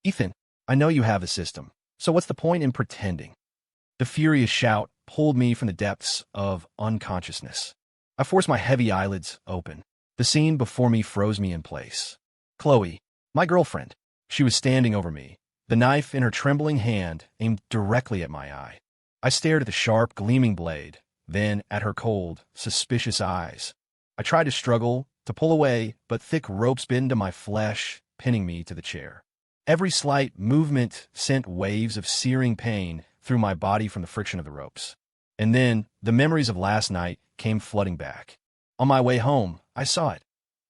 Ethan, I know you have a system, so what's the point in pretending? The furious shout pulled me from the depths of unconsciousness. I forced my heavy eyelids open. The scene before me froze me in place. Chloe, my girlfriend. She was standing over me, the knife in her trembling hand aimed directly at my eye. I stared at the sharp, gleaming blade, then at her cold, suspicious eyes. I tried to struggle, to pull away, but thick ropes bit into my flesh, pinning me to the chair. Every slight movement sent waves of searing pain through my body from the friction of the ropes. And then, the memories of last night came flooding back. On my way home, I saw it.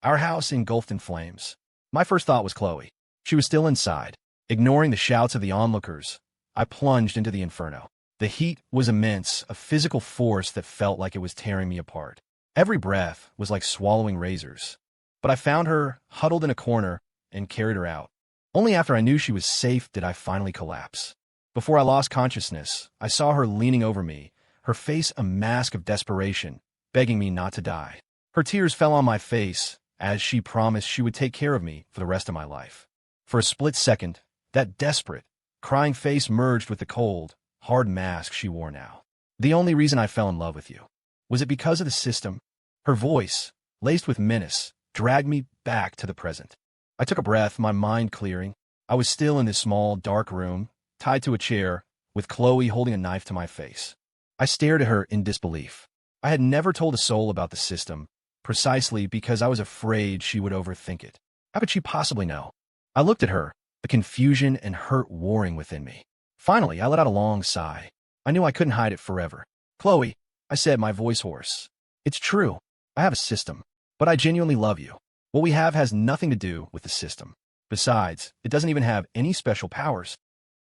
Our house engulfed in flames. My first thought was Chloe. She was still inside. Ignoring the shouts of the onlookers, I plunged into the inferno. The heat was immense, a physical force that felt like it was tearing me apart. Every breath was like swallowing razors. But I found her, huddled in a corner, and carried her out. Only after I knew she was safe did I finally collapse. Before I lost consciousness, I saw her leaning over me, her face a mask of desperation, begging me not to die. Her tears fell on my face, as she promised she would take care of me for the rest of my life. For a split second, that desperate, crying face merged with the cold, hard mask she wore now. The only reason I fell in love with you. Was it because of the system? Her voice, laced with menace, dragged me back to the present. I took a breath, my mind clearing. I was still in this small, dark room, tied to a chair, with Chloe holding a knife to my face. I stared at her in disbelief. I had never told a soul about the system, precisely because I was afraid she would overthink it. How could she possibly know? I looked at her, the confusion and hurt warring within me. Finally, I let out a long sigh. I knew I couldn't hide it forever. Chloe, I said, my voice hoarse. It's true. I have a system, but I genuinely love you. What we have has nothing to do with the system. Besides, it doesn't even have any special powers.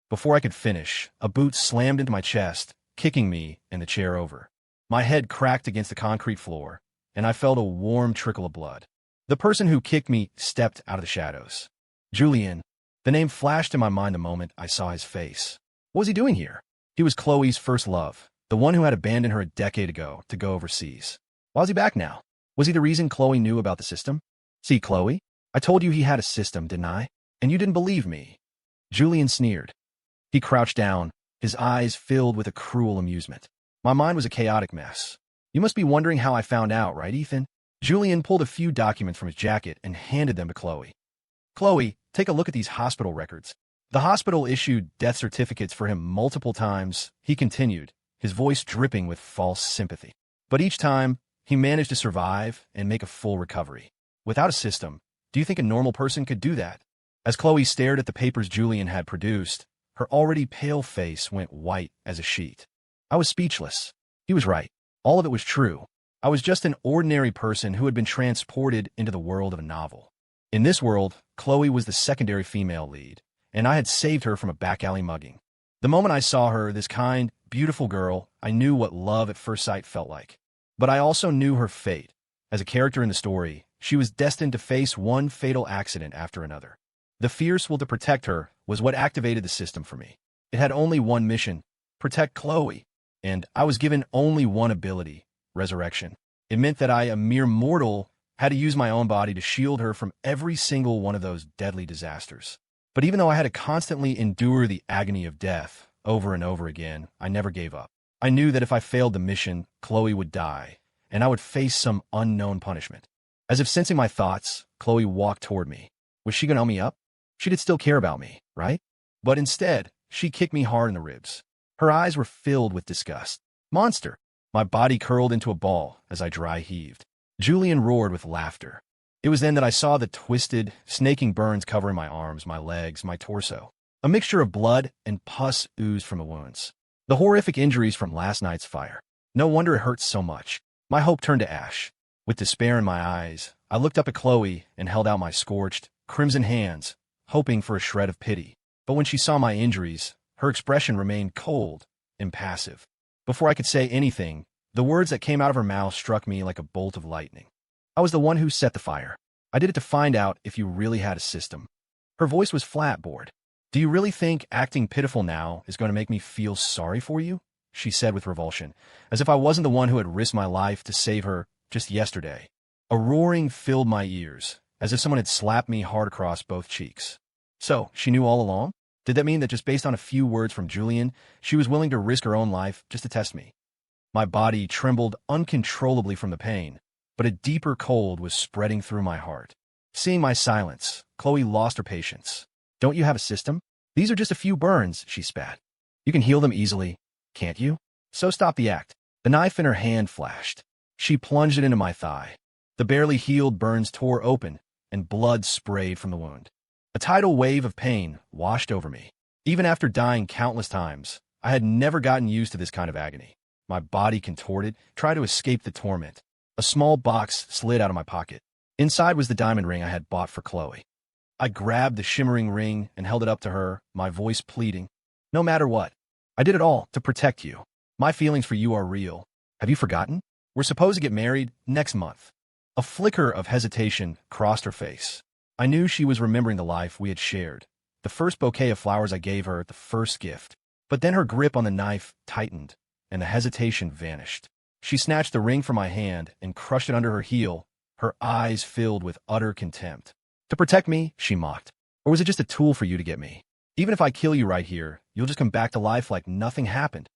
Before I could finish, a boot slammed into my chest, kicking me and the chair over. My head cracked against the concrete floor, and I felt a warm trickle of blood. The person who kicked me stepped out of the shadows. Julian. The name flashed in my mind the moment I saw his face. What was he doing here? He was Chloe's first love, the one who had abandoned her a decade ago to go overseas. Why was he back now? Was he the reason Chloe knew about the system? See, Chloe, I told you he had a system, didn't I? And you didn't believe me. Julian sneered. He crouched down, his eyes filled with a cruel amusement. My mind was a chaotic mess. You must be wondering how I found out, right, Ethan? Julian pulled a few documents from his jacket and handed them to Chloe. Chloe, take a look at these hospital records. The hospital issued death certificates for him multiple times, he continued, his voice dripping with false sympathy. But each time, he managed to survive and make a full recovery. Without a system, do you think a normal person could do that? As Chloe stared at the papers Julian had produced, her already pale face went white as a sheet. I was speechless. He was right. All of it was true. I was just an ordinary person who had been transported into the world of a novel. In this world, Chloe was the secondary female lead, and I had saved her from a back-alley mugging. The moment I saw her, this kind, beautiful girl, I knew what love at first sight felt like. But I also knew her fate. As a character in the story, she was destined to face one fatal accident after another. The fierce will to protect her was what activated the system for me. It had only one mission, protect Chloe, and I was given only one ability, resurrection. It meant that I, a mere mortal, had to use my own body to shield her from every single one of those deadly disasters. But even though I had to constantly endure the agony of death over and over again, I never gave up. I knew that if I failed the mission, Chloe would die, and I would face some unknown punishment. As if sensing my thoughts, Chloe walked toward me. Was she going to help me up? She'd still care about me, right? But instead, she kicked me hard in the ribs. Her eyes were filled with disgust. Monster! My body curled into a ball as I dry heaved. Julian roared with laughter. It was then that I saw the twisted, snaking burns covering my arms, my legs, my torso. A mixture of blood and pus oozed from the wounds. The horrific injuries from last night's fire. No wonder it hurt so much. My hope turned to ash. With despair in my eyes, I looked up at Chloe and held out my scorched, crimson hands, hoping for a shred of pity. But when she saw my injuries, her expression remained cold, impassive. Before I could say anything, the words that came out of her mouth struck me like a bolt of lightning. I was the one who set the fire. I did it to find out if you really had a system. Her voice was flat, bored. Do you really think acting pitiful now is going to make me feel sorry for you? She said with revulsion, as if I wasn't the one who had risked my life to save her just yesterday. A roaring filled my ears, as if someone had slapped me hard across both cheeks. So, she knew all along? Did that mean that just based on a few words from Julian, she was willing to risk her own life just to test me? My body trembled uncontrollably from the pain, but a deeper cold was spreading through my heart. Seeing my silence, Chloe lost her patience. Don't you have a system? These are just a few burns, she spat. You can heal them easily, can't you? So stop the act. The knife in her hand flashed. She plunged it into my thigh. The barely healed burns tore open, and blood sprayed from the wound. A tidal wave of pain washed over me. Even after dying countless times, I had never gotten used to this kind of agony. My body contorted, tried to escape the torment. A small box slid out of my pocket. Inside was the diamond ring I had bought for Chloe. I grabbed the shimmering ring and held it up to her, my voice pleading. No matter what, I did it all to protect you. My feelings for you are real. Have you forgotten? We're supposed to get married next month. A flicker of hesitation crossed her face. I knew she was remembering the life we had shared. The first bouquet of flowers I gave her, the first gift. But then her grip on the knife tightened, and the hesitation vanished. She snatched the ring from my hand and crushed it under her heel, her eyes filled with utter contempt. To protect me, she mocked. Or was it just a tool for you to get me? Even if I kill you right here, you'll just come back to life like nothing happened.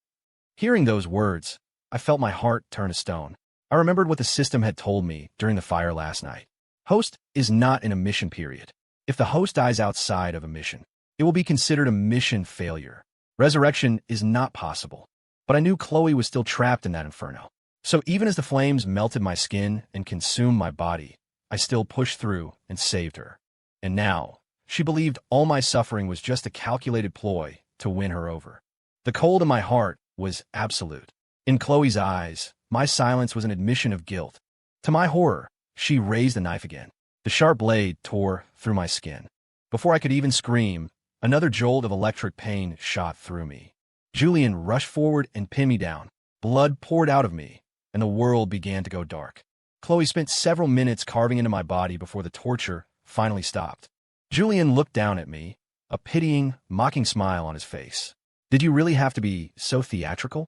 Hearing those words, I felt my heart turn to stone. I remembered what the system had told me during the fire last night. Host is not in a mission period. If the host dies outside of a mission, it will be considered a mission failure. Resurrection is not possible. But I knew Chloe was still trapped in that inferno. So even as the flames melted my skin and consumed my body, I still pushed through and saved her. And now, she believed all my suffering was just a calculated ploy to win her over. The cold in my heart was absolute. In Chloe's eyes, my silence was an admission of guilt. To my horror, she raised the knife again. The sharp blade tore through my skin. Before I could even scream, another jolt of electric pain shot through me. Julian rushed forward and pinned me down. Blood poured out of me, and the world began to go dark. Chloe spent several minutes carving into my body before the torture finally stopped. Julian looked down at me, a pitying, mocking smile on his face. Did you really have to be so theatrical?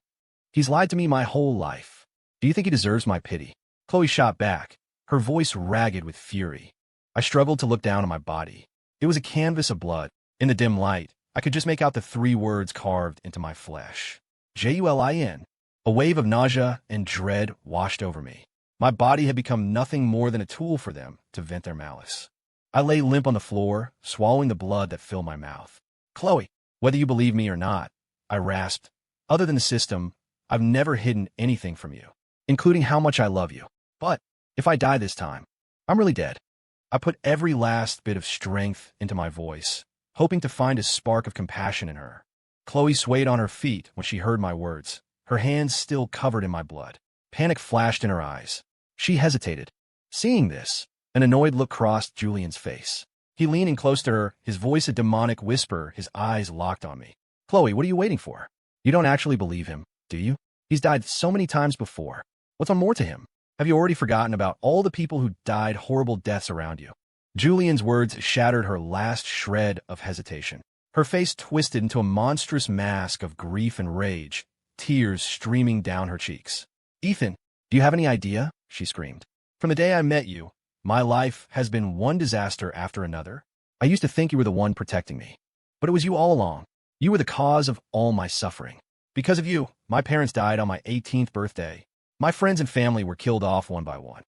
He's lied to me my whole life. Do you think he deserves my pity? Chloe shot back, her voice ragged with fury. I struggled to look down on my body. It was a canvas of blood. In the dim light, I could just make out the 3 words carved into my flesh. Julin. A wave of nausea and dread washed over me. My body had become nothing more than a tool for them to vent their malice. I lay limp on the floor, swallowing the blood that filled my mouth. Chloe, whether you believe me or not, I rasped, other than the system, I've never hidden anything from you, including how much I love you. But if I die this time, I'm really dead. I put every last bit of strength into my voice, hoping to find a spark of compassion in her. Chloe swayed on her feet when she heard my words, her hands still covered in my blood. Panic flashed in her eyes. She hesitated. Seeing this, an annoyed look crossed Julian's face. He leaned in close to her, his voice a demonic whisper, his eyes locked on me. Chloe, what are you waiting for? You don't actually believe him, do you? He's died so many times before. What's on more to him? Have you already forgotten about all the people who died horrible deaths around you? Julian's words shattered her last shred of hesitation. Her face twisted into a monstrous mask of grief and rage, tears streaming down her cheeks. Ethan, do you have any idea? She screamed. From the day I met you, my life has been one disaster after another. I used to think you were the one protecting me. But it was you all along. You were the cause of all my suffering. Because of you, my parents died on my 18th birthday. My friends and family were killed off one by one.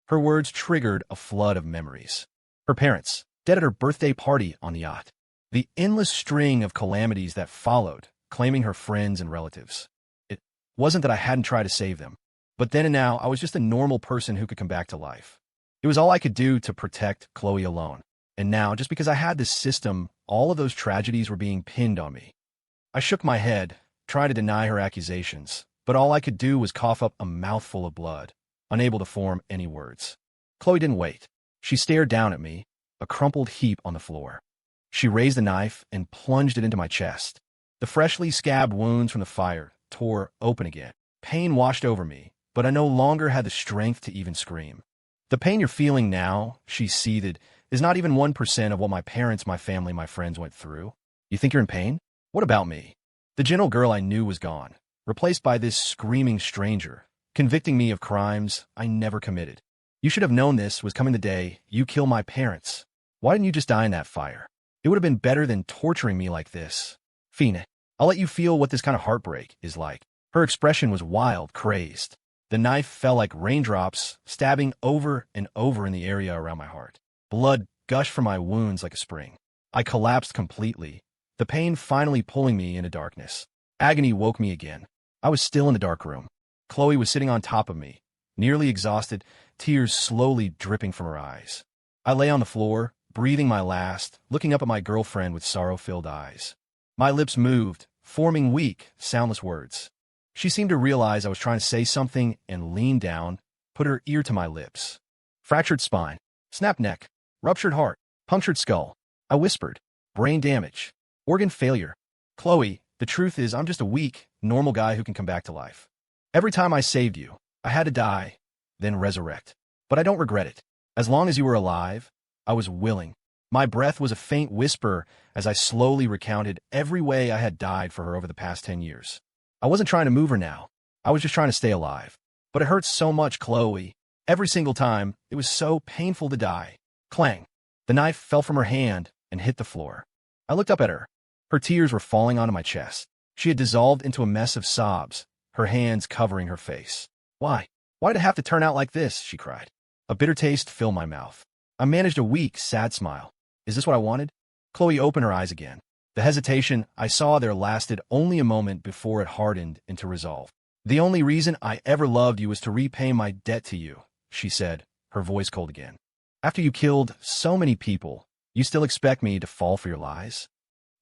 Her words triggered a flood of memories. Her parents, dead at her birthday party on the yacht. The endless string of calamities that followed, claiming her friends and relatives. It wasn't that I hadn't tried to save them. But then and now, I was just a normal person who could come back to life. It was all I could do to protect Chloe alone. And now, just because I had this system, all of those tragedies were being pinned on me. I shook my head, trying to deny her accusations, but all I could do was cough up a mouthful of blood, unable to form any words. Chloe didn't wait. She stared down at me, a crumpled heap on the floor. She raised the knife and plunged it into my chest. The freshly scabbed wounds from the fire tore open again. Pain washed over me, but I no longer had the strength to even scream. The pain you're feeling now, she seethed, is not even 1% of what my parents, my family, my friends went through. You think you're in pain? What about me? The gentle girl I knew was gone, replaced by this screaming stranger, convicting me of crimes I never committed. You should have known this was coming the day you kill my parents. Why didn't you just die in that fire? It would have been better than torturing me like this. Fine. I'll let you feel what this kind of heartbreak is like. Her expression was wild, crazed. The knife fell like raindrops, stabbing over and over in the area around my heart. Blood gushed from my wounds like a spring. I collapsed completely, the pain finally pulling me into darkness. Agony woke me again. I was still in the dark room. Chloe was sitting on top of me, nearly exhausted, tears slowly dripping from her eyes. I lay on the floor, breathing my last, looking up at my girlfriend with sorrow-filled eyes. My lips moved, forming weak, soundless words. She seemed to realize I was trying to say something and leaned down, put her ear to my lips. Fractured spine, snapped neck, ruptured heart, punctured skull. I whispered, brain damage, organ failure. Chloe, the truth is I'm just a weak, normal guy who can come back to life. Every time I saved you, I had to die, then resurrect. But I don't regret it. As long as you were alive, I was willing. My breath was a faint whisper as I slowly recounted every way I had died for her over the past 10 years. I wasn't trying to move her now. I was just trying to stay alive. But it hurts so much, Chloe. Every single time, it was so painful to die. Clang. The knife fell from her hand and hit the floor. I looked up at her. Her tears were falling onto my chest. She had dissolved into a mess of sobs, her hands covering her face. Why? Why did it have to turn out like this? She cried. A bitter taste filled my mouth. I managed a weak, sad smile. Is this what I wanted? Chloe opened her eyes again. The hesitation I saw there lasted only a moment before it hardened into resolve. The only reason I ever loved you was to repay my debt to you, she said, her voice cold again. After you killed so many people, you still expect me to fall for your lies?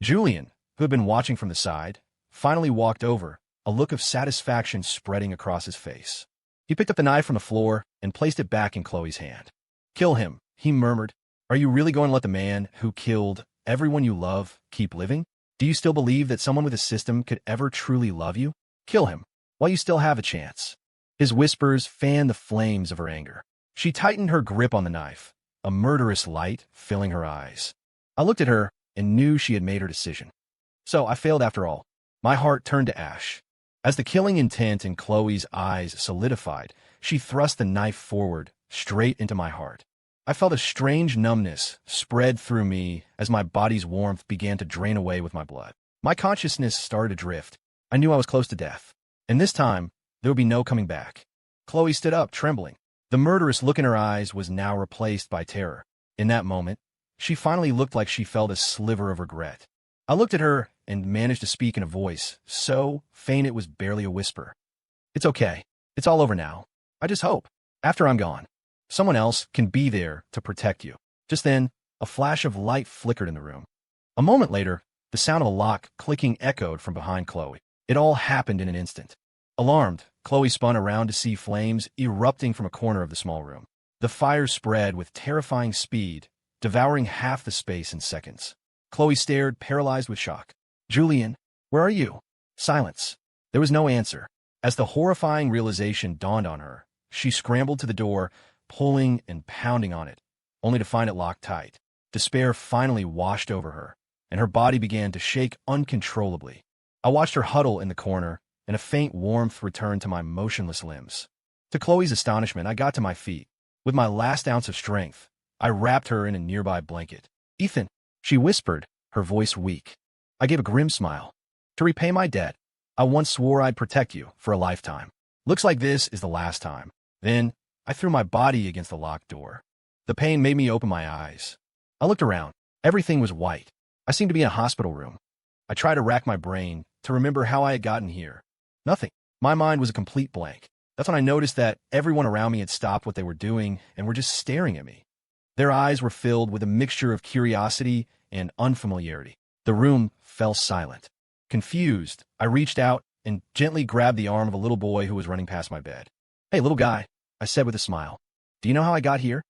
Julian, who had been watching from the side, finally walked over, a look of satisfaction spreading across his face. He picked up the knife from the floor and placed it back in Chloe's hand. Kill him, he murmured. Are you really going to let the man who killed everyone you love keep living? Do you still believe that someone with a system could ever truly love you? Kill him, while you still have a chance. His whispers fanned the flames of her anger. She tightened her grip on the knife, a murderous light filling her eyes. I looked at her and knew she had made her decision. So I failed after all. My heart turned to ash. As the killing intent in Chloe's eyes solidified, she thrust the knife forward, straight into my heart. I felt a strange numbness spread through me as my body's warmth began to drain away with my blood. My consciousness started to drift. I knew I was close to death. And this time, there would be no coming back. Chloe stood up, trembling. The murderous look in her eyes was now replaced by terror. In that moment, she finally looked like she felt a sliver of regret. I looked at her and managed to speak in a voice so faint it was barely a whisper. It's okay. It's all over now. I just hope, after I'm gone, someone else can be there to protect you. Just then, a flash of light flickered in the room. A moment later, the sound of a lock clicking echoed from behind Chloe. It all happened in an instant. Alarmed, Chloe spun around to see flames erupting from a corner of the small room. The fire spread with terrifying speed, devouring half the space in seconds. Chloe stared, paralyzed with shock. Julian, where are you? Silence. There was no answer. As the horrifying realization dawned on her, she scrambled to the door, pulling and pounding on it, only to find it locked tight. Despair finally washed over her, and her body began to shake uncontrollably. I watched her huddle in the corner, and a faint warmth returned to my motionless limbs. To Chloe's astonishment, I got to my feet. With my last ounce of strength, I wrapped her in a nearby blanket. Ethan, she whispered, her voice weak. I gave a grim smile. To repay my debt, I once swore I'd protect you for a lifetime. Looks like this is the last time. Then, I threw my body against the locked door. The pain made me open my eyes. I looked around. Everything was white. I seemed to be in a hospital room. I tried to rack my brain to remember how I had gotten here. Nothing. My mind was a complete blank. That's when I noticed that everyone around me had stopped what they were doing and were just staring at me. Their eyes were filled with a mixture of curiosity and unfamiliarity. The room fell silent. Confused, I reached out and gently grabbed the arm of a little boy who was running past my bed. Hey, little guy, I said with a smile. Do you know how I got here?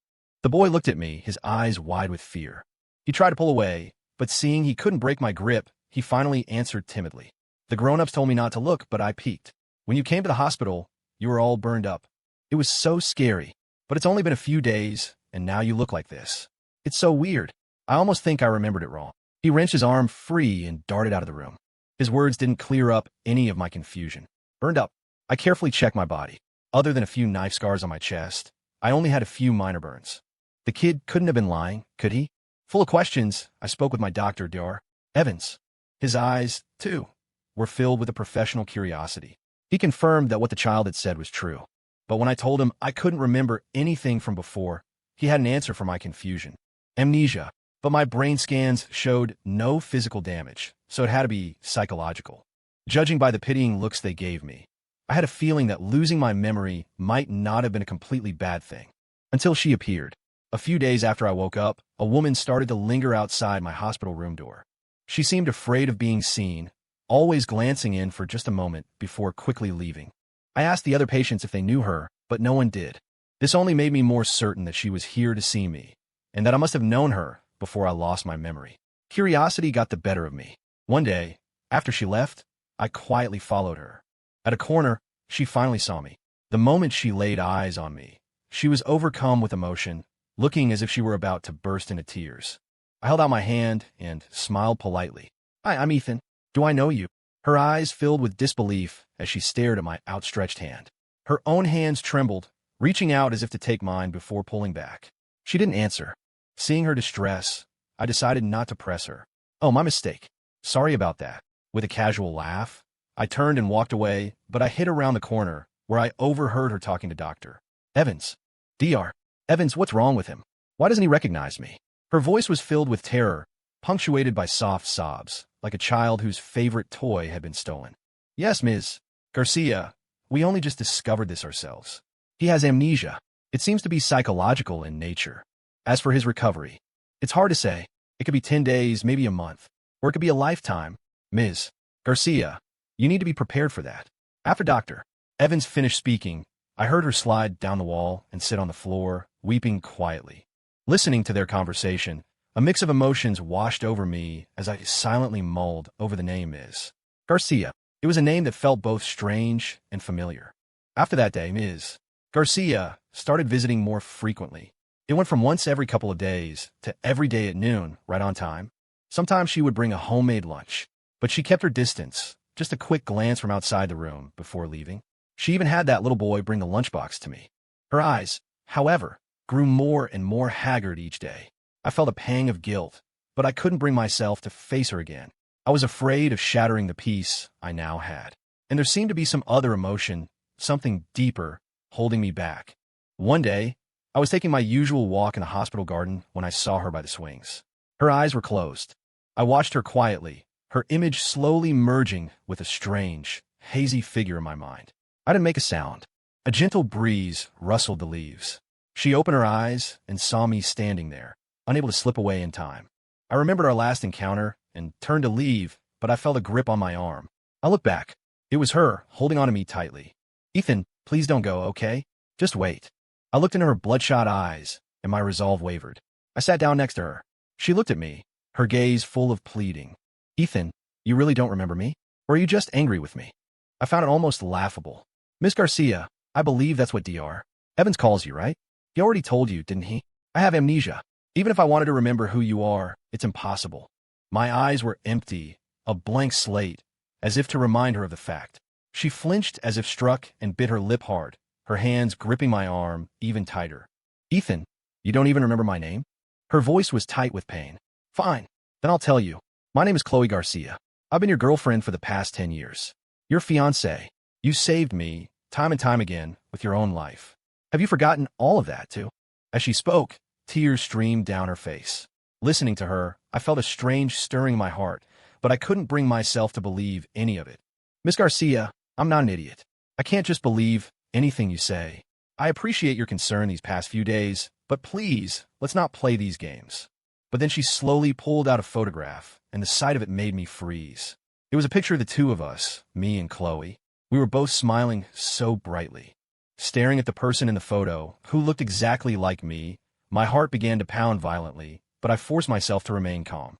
The boy looked at me, his eyes wide with fear. He tried to pull away, but seeing he couldn't break my grip, he finally answered timidly. The grown-ups told me not to look, but I peeked. When you came to the hospital, you were all burned up. It was so scary, but it's only been a few days, and now you look like this. It's so weird. I almost think I remembered it wrong. He wrenched his arm free and darted out of the room. His words didn't clear up any of my confusion. Burned up. I carefully checked my body. Other than a few knife scars on my chest, I only had a few minor burns. The kid couldn't have been lying, could he? Full of questions, I spoke with my doctor, Dr. Evans. His eyes, too, were filled with a professional curiosity. He confirmed that what the child had said was true. But when I told him I couldn't remember anything from before, he had an answer for my confusion. Amnesia. But my brain scans showed no physical damage, so it had to be psychological. Judging by the pitying looks they gave me, I had a feeling that losing my memory might not have been a completely bad thing. Until she appeared. A few days after I woke up, a woman started to linger outside my hospital room door. She seemed afraid of being seen, always glancing in for just a moment before quickly leaving. I asked the other patients if they knew her, but no one did. This only made me more certain that she was here to see me, and that I must have known her before I lost my memory. Curiosity got the better of me. One day, after she left, I quietly followed her. At a corner, she finally saw me. The moment she laid eyes on me, she was overcome with emotion, looking as if she were about to burst into tears. I held out my hand and smiled politely. "Hi, I'm Ethan. Do I know you?" Her eyes filled with disbelief as she stared at my outstretched hand. Her own hands trembled, reaching out as if to take mine before pulling back. She didn't answer. Seeing her distress, I decided not to press her. "Oh, my mistake. Sorry about that." With a casual laugh, I turned and walked away, but I hid around the corner, where I overheard her talking to Dr. Evans. "Dr. Evans, what's wrong with him? Why doesn't he recognize me?" Her voice was filled with terror, punctuated by soft sobs, like a child whose favorite toy had been stolen. "Yes, Ms. Garcia, we only just discovered this ourselves. He has amnesia. It seems to be psychological in nature. As for his recovery, it's hard to say. It could be 10 days, maybe a month, or it could be a lifetime. Ms. Garcia, you need to be prepared for that." After Dr. Evans finished speaking, I heard her slide down the wall and sit on the floor, weeping quietly. Listening to their conversation, a mix of emotions washed over me as I silently mulled over the name Ms. Garcia. It was a name that felt both strange and familiar. After that day, Ms. Garcia started visiting more frequently. It went from once every couple of days to every day at noon, right on time. Sometimes she would bring a homemade lunch, but she kept her distance, just a quick glance from outside the room before leaving. She even had that little boy bring the lunchbox to me. Her eyes, however, grew more and more haggard each day. I felt a pang of guilt, but I couldn't bring myself to face her again. I was afraid of shattering the peace I now had. And there seemed to be some other emotion, something deeper, holding me back. One day, I was taking my usual walk in the hospital garden when I saw her by the swings. Her eyes were closed. I watched her quietly, her image slowly merging with a strange, hazy figure in my mind. I didn't make a sound. A gentle breeze rustled the leaves. She opened her eyes and saw me standing there, unable to slip away in time. I remembered our last encounter and turned to leave, but I felt a grip on my arm. I looked back. It was her, holding on to me tightly. "Ethan, please don't go, okay? Just wait." I looked into her bloodshot eyes, and my resolve wavered. I sat down next to her. She looked at me, her gaze full of pleading. "Ethan, you really don't remember me? Or are you just angry with me?" I found it almost laughable. "Miss Garcia, I believe that's what Dr. Evans calls you, right? He already told you, didn't he? I have amnesia. Even if I wanted to remember who you are, it's impossible." My eyes were empty, a blank slate, as if to remind her of the fact. She flinched as if struck and bit her lip hard, her hands gripping my arm even tighter. "Ethan, you don't even remember my name?" Her voice was tight with pain. "Fine, then I'll tell you. My name is Chloe Garcia. I've been your girlfriend for the past 10 years. Your fiancé. You saved me, time and time again, with your own life. Have you forgotten all of that, too?" As she spoke, tears streamed down her face. Listening to her, I felt a strange stirring in my heart, but I couldn't bring myself to believe any of it. "Miss Garcia, I'm not an idiot. I can't just believe anything you say. I appreciate your concern these past few days, but please, let's not play these games." But then she slowly pulled out a photograph, and the sight of it made me freeze. It was a picture of the two of us, me and Chloe. We were both smiling so brightly. Staring at the person in the photo, who looked exactly like me, my heart began to pound violently, but I forced myself to remain calm.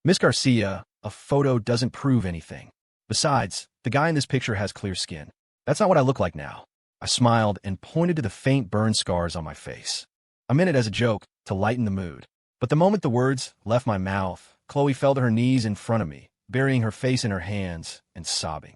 "Miss Garcia, a photo doesn't prove anything. Besides, the guy in this picture has clear skin. That's not what I look like now." I smiled and pointed to the faint burn scars on my face. I meant it as a joke, to lighten the mood. But the moment the words left my mouth, Chloe fell to her knees in front of me, burying her face in her hands and sobbing.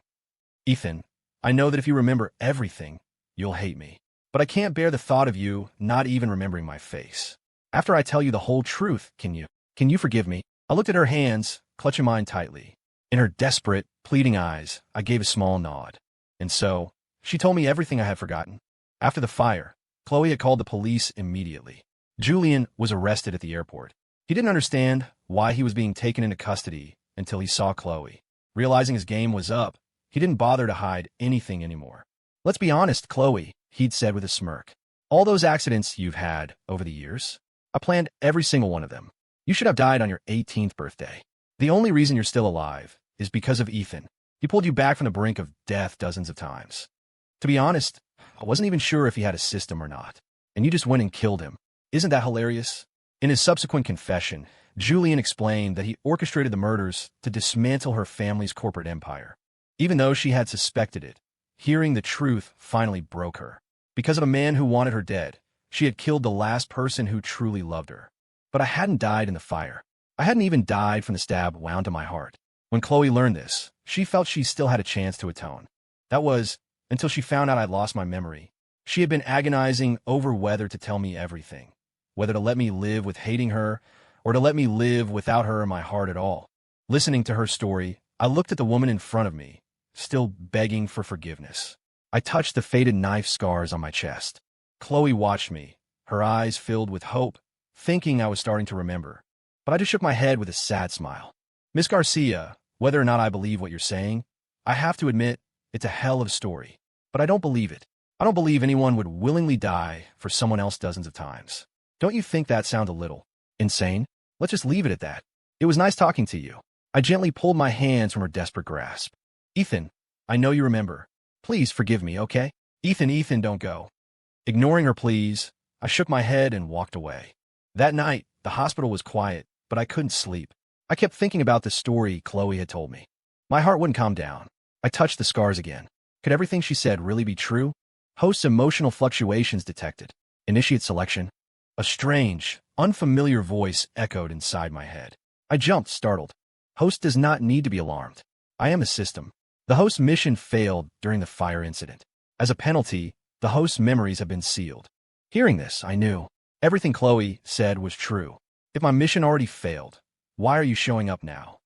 "Ethan, I know that if you remember everything, you'll hate me. But I can't bear the thought of you not even remembering my face. After I tell you the whole truth, can you?" Can you forgive me? I looked at her hands, clutching mine tightly. In her desperate, pleading eyes, I gave a small nod. And so, she told me everything I had forgotten. After the fire, Chloe had called the police immediately. Julian was arrested at the airport. He didn't understand why he was being taken into custody until he saw Chloe. Realizing his game was up, he didn't bother to hide anything anymore. Let's be honest, Chloe, he'd said with a smirk. All those accidents you've had over the years, I planned every single one of them. You should have died on your 18th birthday. The only reason you're still alive is because of Ethan. He pulled you back from the brink of death dozens of times. To be honest, I wasn't even sure if he had a system or not. And you just went and killed him. Isn't that hilarious? In his subsequent confession, Julian explained that he orchestrated the murders to dismantle her family's corporate empire. Even though she had suspected it, hearing the truth finally broke her. Because of a man who wanted her dead, she had killed the last person who truly loved her. But I hadn't died in the fire. I hadn't even died from the stab wound to my heart. When Chloe learned this, she felt she still had a chance to atone. That was, until she found out I'd lost my memory. She had been agonizing over whether to tell me everything, whether to let me live with hating her, or to let me live without her in my heart at all. Listening to her story, I looked at the woman in front of me, still begging for forgiveness. I touched the faded knife scars on my chest. Chloe watched me, her eyes filled with hope, thinking I was starting to remember. But I just shook my head with a sad smile. Miss Garcia, whether or not I believe what you're saying, I have to admit, it's a hell of a story. But I don't believe it. I don't believe anyone would willingly die for someone else dozens of times. Don't you think that sounds a little insane? Let's just leave it at that. It was nice talking to you. I gently pulled my hands from her desperate grasp. Ethan, I know you remember. Please forgive me, okay? Ethan, don't go. Ignoring her pleas, I shook my head and walked away. That night, the hospital was quiet, but I couldn't sleep. I kept thinking about the story Chloe had told me. My heart wouldn't calm down. I touched the scars again. Could everything she said really be true? Host's emotional fluctuations detected. Initiate selection. A strange, unfamiliar voice echoed inside my head. I jumped, startled. Host does not need to be alarmed. I am a system. The host's mission failed during the fire incident. As a penalty, the host's memories have been sealed. Hearing this, I knew. Everything Chloe said was true. If my mission already failed, why are you showing up now?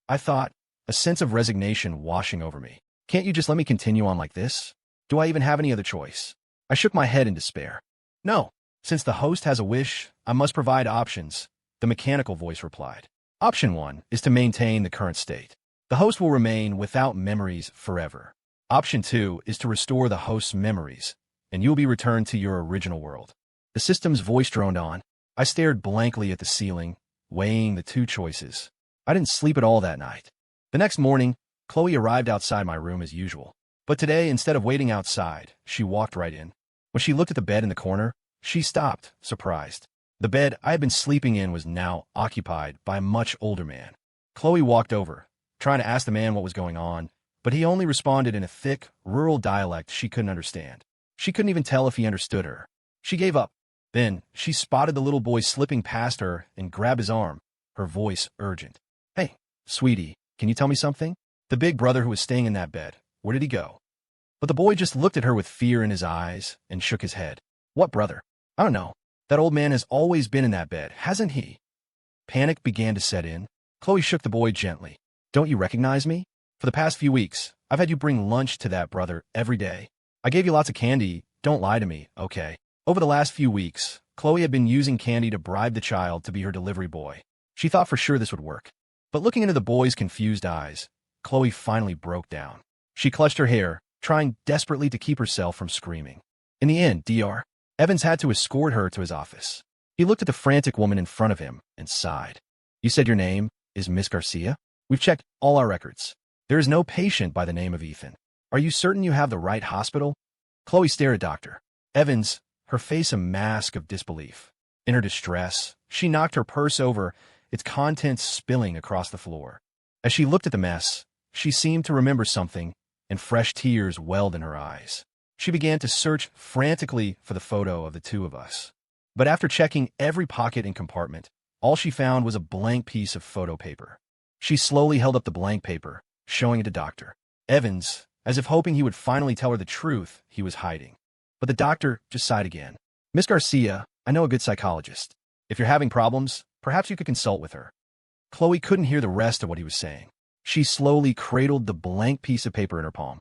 I thought, a sense of resignation washing over me. Can't you just let me continue on like this? Do I even have any other choice? I shook my head in despair. No. Since the host has a wish, I must provide options, the mechanical voice replied. Option 1 is to maintain the current state. The host will remain without memories forever. Option 2 is to restore the host's memories, and you will be returned to your original world. The system's voice droned on. I stared blankly at the ceiling, weighing the two choices. I didn't sleep at all that night. The next morning, Chloe arrived outside my room as usual. But today, instead of waiting outside, she walked right in. When she looked at the bed in the corner, she stopped, surprised. The bed I had been sleeping in was now occupied by a much older man. Chloe walked over, trying to ask the man what was going on, but he only responded in a thick, rural dialect she couldn't understand. She couldn't even tell if he understood her. She gave up. Then, she spotted the little boy slipping past her and grabbed his arm, her voice urgent. Hey, sweetie, can you tell me something? The big brother who was staying in that bed, where did he go? But the boy just looked at her with fear in his eyes and shook his head. What brother? I don't know. That old man has always been in that bed, hasn't he? Panic began to set in. Chloe shook the boy gently. Don't you recognize me? For the past few weeks, I've had you bring lunch to that brother every day. I gave you lots of candy. Don't lie to me, okay? Over the last few weeks, Chloe had been using candy to bribe the child to be her delivery boy. She thought for sure this would work. But looking into the boy's confused eyes, Chloe finally broke down. She clutched her hair, trying desperately to keep herself from screaming. In the end, Dr. Evans had to escort her to his office. He looked at the frantic woman in front of him and sighed. You said your name is Miss Garcia? We've checked all our records. There is no patient by the name of Ethan. Are you certain you have the right hospital? Chloe stared at Dr. Evans, her face a mask of disbelief. In her distress, she knocked her purse over, its contents spilling across the floor. As she looked at the mess, she seemed to remember something, and fresh tears welled in her eyes. She began to search frantically for the photo of the two of us. But after checking every pocket and compartment, all she found was a blank piece of photo paper. She slowly held up the blank paper, showing it to Dr. Evans, as if hoping he would finally tell her the truth he was hiding. But the doctor just sighed again. Miss Garcia, I know a good psychologist. If you're having problems, Perhaps you could consult with her. Chloe couldn't hear the rest of what he was saying. She slowly cradled the blank piece of paper in her palm.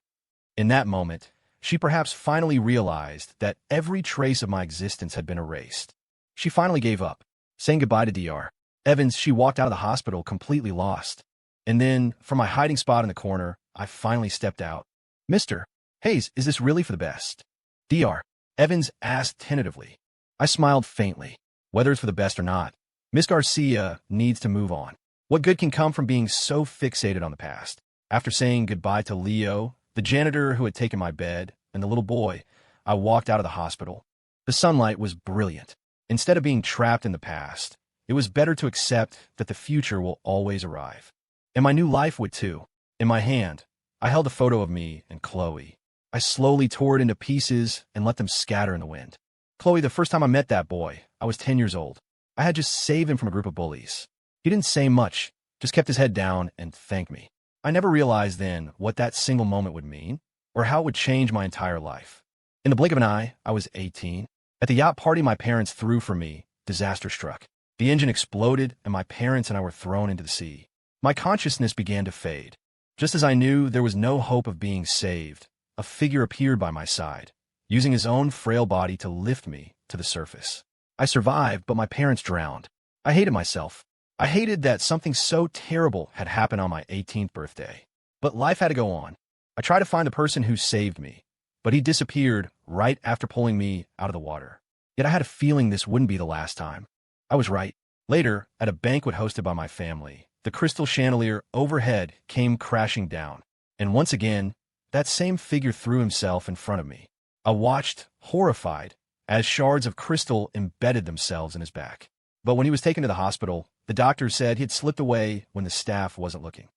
In that moment, she perhaps finally realized that every trace of my existence had been erased. She finally gave up, saying goodbye to Dr. Evans. She walked out of the hospital completely lost. And then, from my hiding spot in the corner, I finally stepped out. "Mr. Hayes, is this really for the best?" Dr. Evans asked tentatively. I smiled faintly. "Whether it's for the best or not, Miss Garcia needs to move on. What good can come from being so fixated on the past?" After saying goodbye to Leo, the janitor who had taken my bed, and the little boy, I walked out of the hospital. The sunlight was brilliant. Instead of being trapped in the past, it was better to accept that the future will always arrive. And my new life would too. In my hand, I held a photo of me and Chloe. I slowly tore it into pieces and let them scatter in the wind. Chloe, the first time I met that boy, I was 10 years old. I had just saved him from a group of bullies. He didn't say much, just kept his head down and thanked me. I never realized then what that single moment would mean, or how it would change my entire life. In the blink of an eye, I was 18. At the yacht party my parents threw for me, disaster struck. The engine exploded, and my parents and I were thrown into the sea. My consciousness began to fade. Just as I knew there was no hope of being saved, a figure appeared by my side, using his own frail body to lift me to the surface. I survived, but my parents drowned. I hated myself. I hated that something so terrible had happened on my 18th birthday. But life had to go on. I tried to find the person who saved me, but he disappeared right after pulling me out of the water. Yet I had a feeling this wouldn't be the last time. I was right. Later, at a banquet hosted by my family, the crystal chandelier overhead came crashing down, and once again, that same figure threw himself in front of me. I watched, horrified, as shards of crystal embedded themselves in his back. But when he was taken to the hospital, the doctor said he had slipped away when the staff wasn't looking.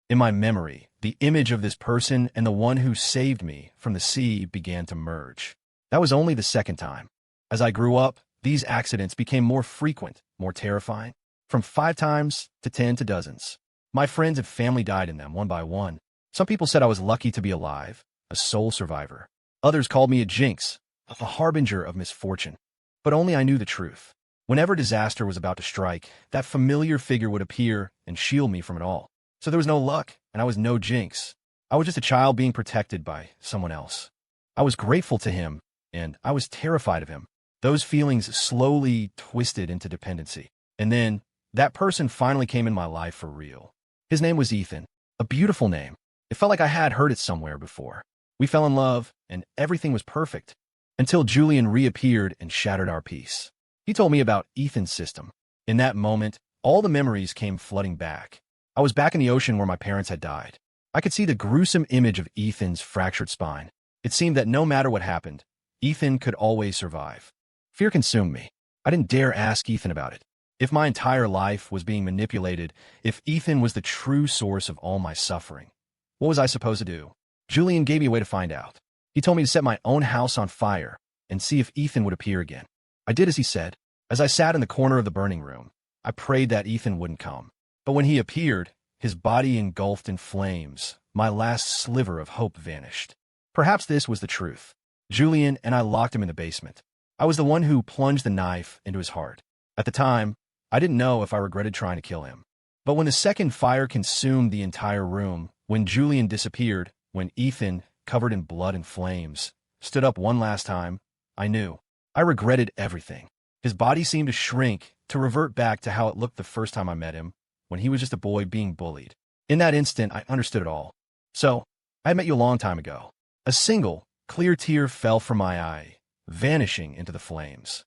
In my memory, the image of this person and the one who saved me from the sea began to merge. That was only the second time. As I grew up, these accidents became more frequent, more terrifying. From 5 times to 10 to dozens. My friends and family died in them one by one. Some people said I was lucky to be alive, a sole survivor. Others called me a jinx, a harbinger of misfortune. But only I knew the truth. Whenever disaster was about to strike, that familiar figure would appear and shield me from it all. So there was no luck, and I was no jinx. I was just a child being protected by someone else. I was grateful to him, and I was terrified of him. Those feelings slowly twisted into dependency. And then, that person finally came in my life for real. His name was Ethan, a beautiful name. It felt like I had heard it somewhere before. We fell in love, and everything was perfect, until Julian reappeared and shattered our peace. He told me about Ethan's system. In that moment, all the memories came flooding back. I was back in the ocean where my parents had died. I could see the gruesome image of Ethan's fractured spine. It seemed that no matter what happened, Ethan could always survive. Fear consumed me. I didn't dare ask Ethan about it. If my entire life was being manipulated, if Ethan was the true source of all my suffering, what was I supposed to do? Julian gave me a way to find out. He told me to set my own house on fire and see if Ethan would appear again. I did as he said. As I sat in the corner of the burning room, I prayed that Ethan wouldn't come. But when he appeared, his body engulfed in flames, my last sliver of hope vanished. Perhaps this was the truth. Julian and I locked him in the basement. I was the one who plunged the knife into his heart. At the time, I didn't know if I regretted trying to kill him. But when the second fire consumed the entire room, when Julian disappeared, when Ethan, covered in blood and flames, stood up one last time, I knew. I regretted everything. His body seemed to shrink, to revert back to how it looked the first time I met him, when he was just a boy being bullied. In that instant, I understood it all. So, I had met you a long time ago. A single, clear tear fell from my eye, vanishing into the flames.